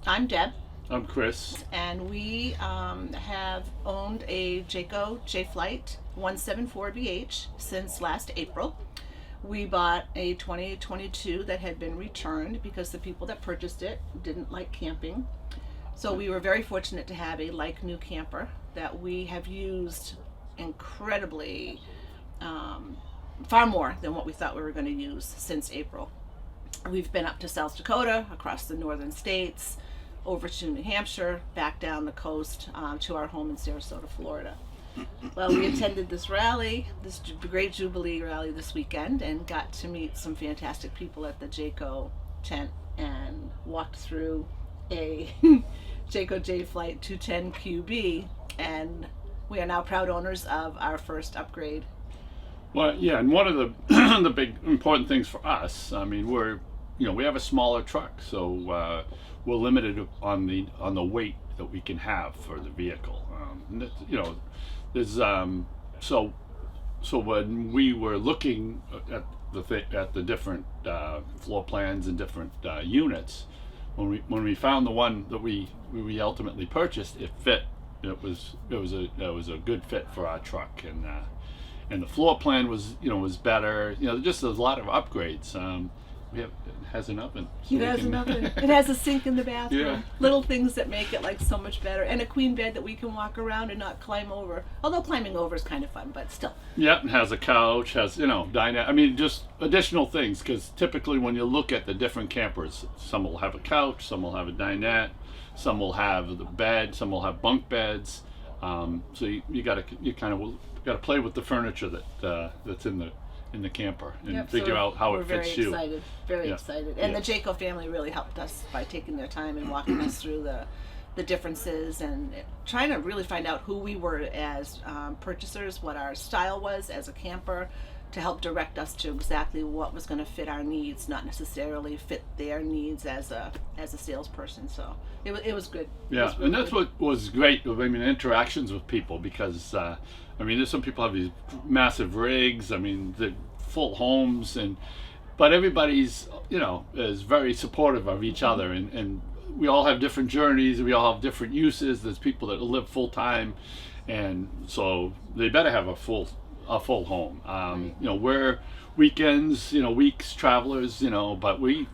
I'm Deb, I'm Chris. and we have owned a Jayco Jay Flight 174BH since last April. We bought a 2022 that had been returned because the people that purchased it didn't like camping. So we were very fortunate to have a like new camper that we have used incredibly, far more than what we thought we were going to use since April. We've been up to South Dakota, across the northern states, over to New Hampshire, back down the coast to our home in Sarasota, Florida. Well, we attended this rally, this great Jubilee rally this weekend, and got to meet some fantastic people at the Jayco tent and walked through a Jayco Jay Flight 210 QB, and we are now proud owners of our first upgrade. Well, yeah, and one of the the big important things for us, I mean, we have a smaller truck, so we're limited on the weight that we can have for the vehicle. And there's so when we were looking at the different floor plans and different units, when we found the one that we ultimately purchased, it fit. It was a good fit for our truck, and the floor plan was better. Just there's a lot of upgrades. It has an oven. So It has an oven. It has a sink in the bathroom. Yeah. Little things that make it like so much better, and a queen bed that we can walk around and not climb over. Although climbing over is kind of fun, but still. Yeah, it has a couch, has dinette. I mean, just additional things, because typically when you look at the different campers, some will have a couch, some will have a dinette, some will have the bed, some will have bunk beds. So you kind of play with the furniture that's in the camper and Yep, figure so out how it we're fits you. very Yeah. excited. And Yeah. the Jayco family really helped us by taking their time and walking us through the differences and trying to really find out who we were as purchasers, what our style was as a camper, to help direct us to exactly what was going to fit our needs, not necessarily fit their needs as a salesperson. So it was good. It Yeah, was really and that's good. what was great. I mean, interactions with people, because there's some people have these massive rigs. I mean, the full homes, but everybody's is very supportive of each other, and we all have different journeys. We all have different uses. There's people that live full time, and so they better have a full home. Right. We're weekends, weeks travelers, but we're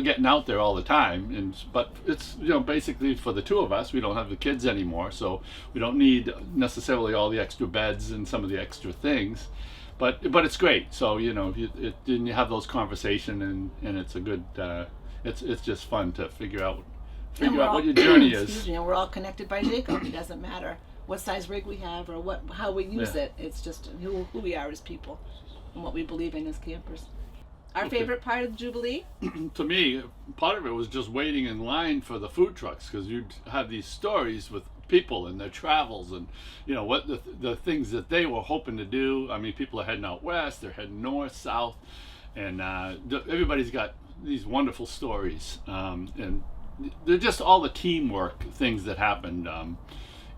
getting out there all the time, but it's basically for the two of us. We don't have the kids anymore, so we don't need necessarily all the extra beds and some of the extra things, but it's great. So if you have those conversation, and it's a good it's just fun to figure out what your journey is. Excuse me, and we're all connected by Jayco. It doesn't matter what size rig we have or how we use Yeah. it. It's just who we are as people and what we believe in as campers. Our Okay. favorite part of the Jubilee? To me, part of it was just waiting in line for the food trucks, because you'd have these stories with people and their travels, and what the things that they were hoping to do. I mean, people are heading out west, they're heading north, south, and everybody's got these wonderful stories, and they're just all the teamwork things that happened.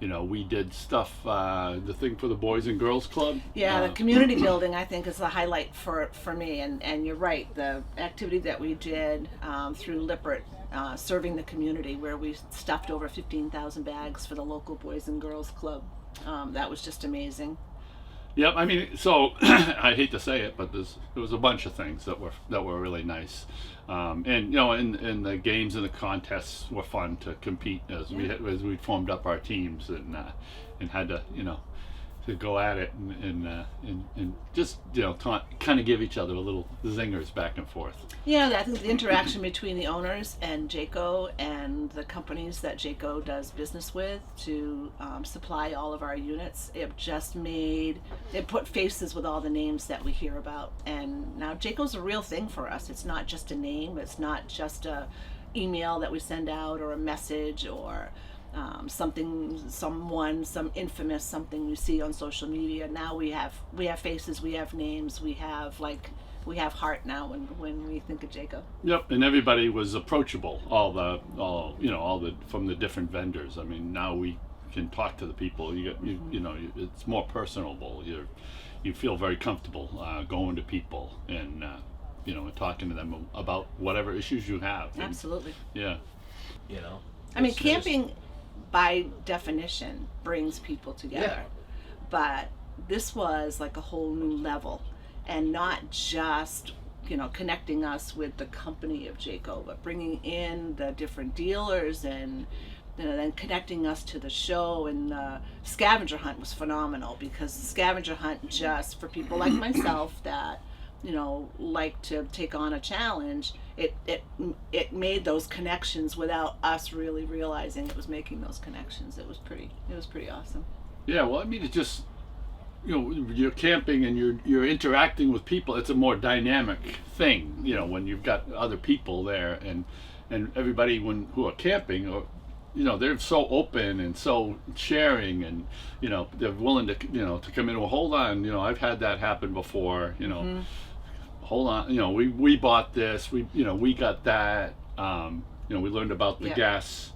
We did stuff, the thing for the Boys and Girls Club. Yeah, the community building, I think, is the highlight for me. And you're right, the activity that we did through Lippert, serving the community, where we stuffed over 15,000 bags for the local Boys and Girls Club. That was just amazing. Yep, I mean, so I hate to say it, but there was a bunch of things that were really nice, and and the games and the contests were fun to compete as we formed up our teams, and had to go at it, and just kind of give each other a little zingers back and forth. Yeah, I think the interaction between the owners and Jayco and the companies that Jayco does business with to supply all of our units, it put faces with all the names that we hear about. And now Jayco's a real thing for us. It's not just a name. It's not just a email that we send out or a message or some infamous something you see on social media. Now we have faces, we have names, we have heart now when we think of Jayco. Yep, and everybody was approachable. All the from the different vendors. I mean, now we can talk to the people. It's more personable. You feel very comfortable going to people and talking to them about whatever issues you have. Absolutely. Yeah. you know. I mean, It's camping by definition brings people together, but this was like a whole new level, and not just, you know, connecting us with the company of Jayco, but bringing in the different dealers and, you know, then connecting us to the show. And the scavenger hunt was phenomenal, because the scavenger hunt, just for people like myself that, you know, like to take on a challenge, it made those connections without us really realizing it was making those connections. It was pretty awesome. Yeah, well, I mean, it's just, you know, you're camping and you're interacting with people. It's a more dynamic thing, you know, when you've got other people there, and everybody who are camping, or, you know, they're so open and so sharing, and, you know, they're willing to, you know, to come in. Well, hold on, you know, I've had that happen before, you know. Hold on, you know, we bought this, you know, we got that, you know, we learned about the gas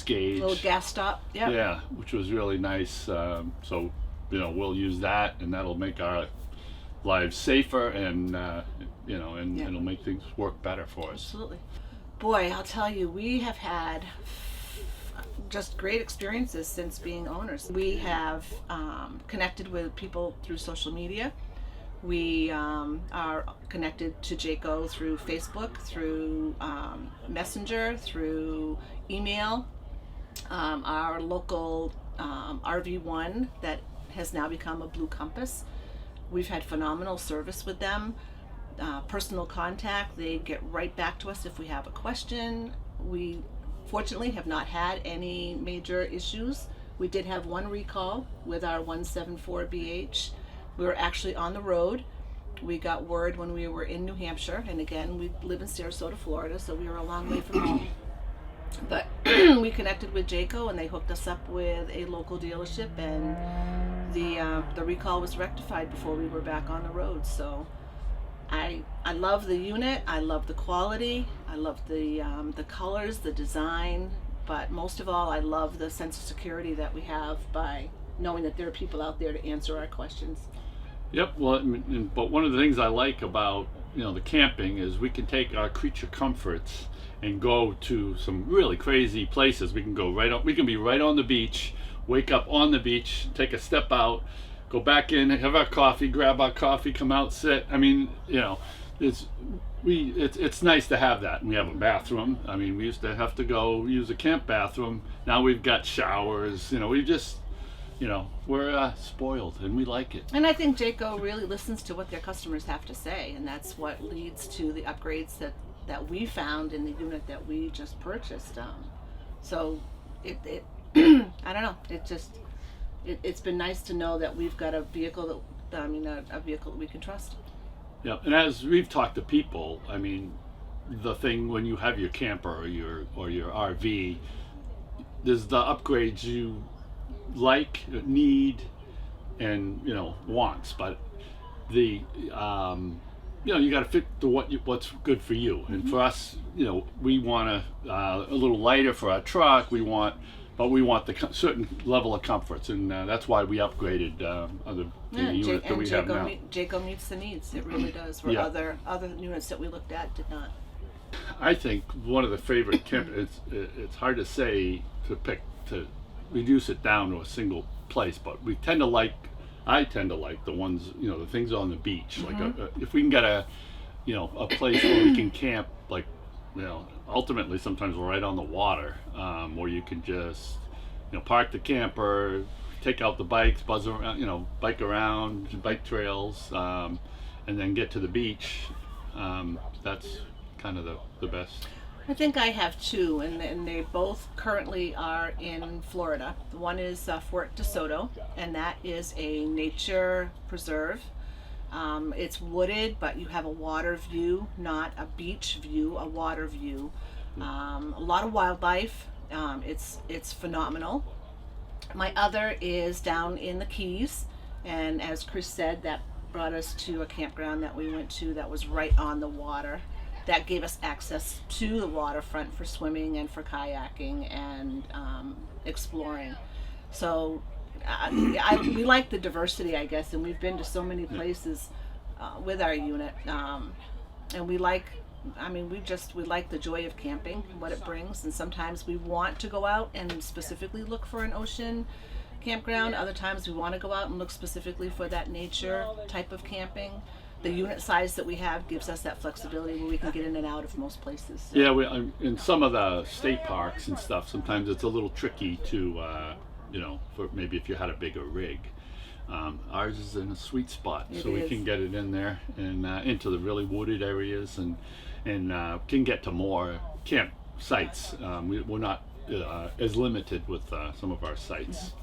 gauge, Little gas stop. yeah, which was really nice. So, you know, we'll use that, and that'll make our lives safer, and you know, and it'll make things work better for us. Absolutely. Boy, I'll tell you, we have had just great experiences since being owners. We have connected with people through social media. We are connected to Jayco through Facebook, through Messenger, through email. Our local RV1 that has now become a Blue Compass. We've had phenomenal service with them. Personal contact. They get right back to us if we have a question. We fortunately have not had any major issues. We did have one recall with our 174BH. We were actually on the road. We got word when we were in New Hampshire, and again, we live in Sarasota, Florida, so we were a long way from home. But we connected with Jayco, and they hooked us up with a local dealership, and the recall was rectified before we were back on the road. So I love the unit. I love the quality. I love the colors, the design, but most of all, I love the sense of security that we have by knowing that there are people out there to answer our questions. Yep. Well, but one of the things I like about, you know, the camping is we can take our creature comforts and go to some really crazy places. We can go right on. We can be right on the beach. Wake up on the beach. Take a step out. Go back in. Have our coffee. Grab our coffee. Come out. Sit. I mean, you know, it's nice to have that. And we have a bathroom. I mean, we used to have to go use a camp bathroom. Now we've got showers. You know, we just, you know, we're spoiled, and we like it. And I think Jayco really listens to what their customers have to say, and that's what leads to the upgrades that we found in the unit that we just purchased. So it I don't know. It's been nice to know that we've got a vehicle a vehicle that we can trust. Yeah, and as we've talked to people, I mean, the thing when you have your camper or your RV, there's the upgrades you like, need, and, you know, wants, but the you know, you got to fit to what's good for you. And for us, you know, we want a little lighter for our truck. But we want the certain level of comforts, and that's why we upgraded the unit that we have now. Jayco meets the needs. It really does. Where other units that we looked at did not. I think one of the favorite it's hard to say to reduce it down to a single place, but I tend to like the ones, you know, the things on the beach. Like if we can get a place where we can camp, like, you know, ultimately sometimes we're right on the water, where you can just, you know, park the camper, take out the bikes, buzz around, you know, bike around, bike trails, and then get to the beach. That's kind of the best. I think I have two, and they both currently are in Florida. One is Fort DeSoto, and that is a nature preserve. It's wooded, but you have a water view, not a beach view, a water view. A lot of wildlife. It's phenomenal. My other is down in the Keys, and as Cris said, that brought us to a campground that we went to that was right on the water. That gave us access to the waterfront for swimming and for kayaking and exploring. So we like the diversity, I guess, and we've been to so many places with our unit, and we like I mean, we like the joy of camping, what it brings, and sometimes we want to go out and specifically look for an ocean campground. Other times we want to go out and look specifically for that nature type of camping. The unit size that we have gives us that flexibility where we can get in and out of most places. So. Yeah, in some of the state parks and stuff, sometimes it's a little tricky to, for maybe if you had a bigger rig. Ours is in a sweet spot, so we can get it in there and into the really wooded areas, and can get to more campsites. We're not as limited with some of our sites.